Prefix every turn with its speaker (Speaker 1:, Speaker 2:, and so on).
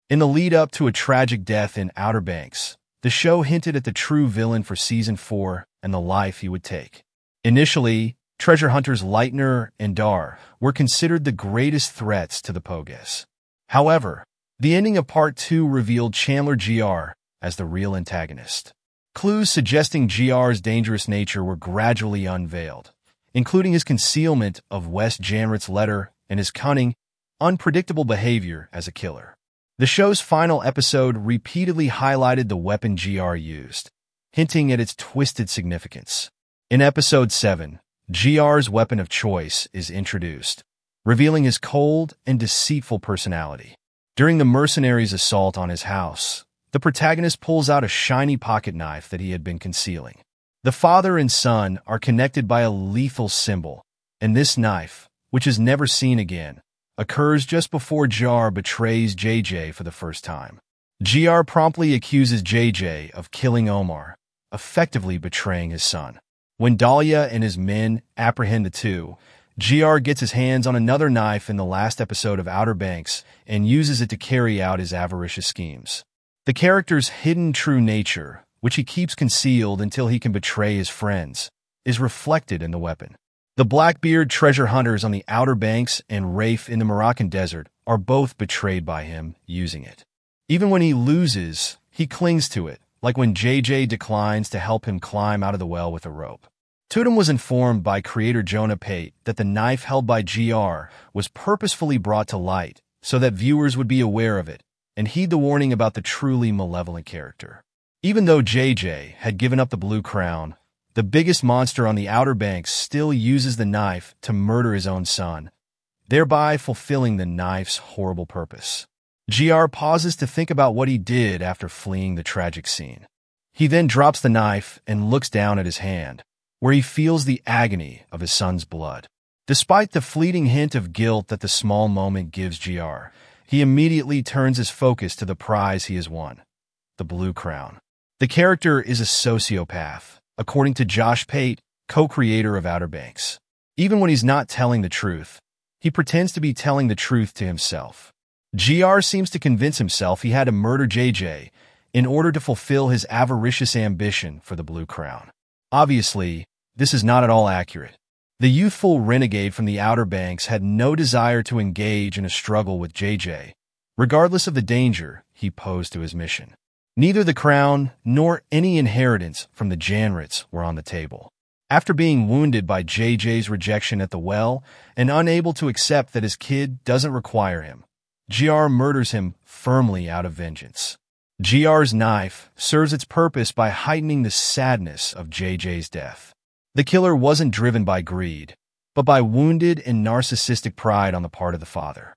Speaker 1: In the lead-up to a tragic death in Outer Banks, the show hinted at the true villain for Season 4 and the life he would take. Initially, treasure hunters Lightner and Dar were considered the greatest threats to the Pogues. However, the ending of Part 2 revealed Chandler Gr. as the real antagonist. Clues suggesting Gr's dangerous nature were gradually unveiled, including his concealment of West Janret's letter and his cunning, unpredictable behavior as a killer. The show's final episode repeatedly highlighted the weapon Gr used, hinting at its twisted significance. In Episode 7, Gr's weapon of choice is introduced, revealing his cold and deceitful personality. During the mercenaries' assault on his house, the protagonist pulls out a shiny pocket knife that he had been concealing. The father and son are connected by a lethal symbol, and this knife, which is never seen again, occurs just before Gr betrays JJ for the first time. Gr promptly accuses JJ of killing Omar, effectively betraying his son. When Dahlia and his men apprehend the two, Gr gets his hands on another knife in the last episode of Outer Banks and uses it to carry out his avaricious schemes. The character's hidden true nature, which he keeps concealed until he can betray his friends, is reflected in the weapon. The Blackbeard treasure hunters on the Outer Banks and Rafe in the Moroccan desert are both betrayed by him using it. Even when he loses, he clings to it, like when JJ declines to help him climb out of the well with a rope. Tudum was informed by creator Jonah Pate that the knife held by Gr was purposefully brought to light so that viewers would be aware of it and heed the warning about the truly malevolent character. Even though JJ had given up the blue crown, the biggest monster on the Outer Banks still uses the knife to murder his own son, thereby fulfilling the knife's horrible purpose. Gr pauses to think about what he did after fleeing the tragic scene. He then drops the knife and looks down at his hand, where he feels the agony of his son's blood. Despite the fleeting hint of guilt that the small moment gives Gr, he immediately turns his focus to the prize he has won, the blue crown. The character is a sociopath, according to Josh Pate, co-creator of Outer Banks. Even when he's not telling the truth, he pretends to be telling the truth to himself. Gr seems to convince himself he had to murder JJ in order to fulfill his avaricious ambition for the blue crown. Obviously, this is not at all accurate. The youthful renegade from the Outer Banks had no desire to engage in a struggle with JJ, regardless of the danger he posed to his mission. Neither the crown nor any inheritance from the Janrets were on the table. After being wounded by JJ's rejection at the well and unable to accept that his kid doesn't require him, Gr murders him firmly out of vengeance. Gr's knife serves its purpose by heightening the sadness of JJ's death. The killer wasn't driven by greed, but by wounded and narcissistic pride on the part of the father.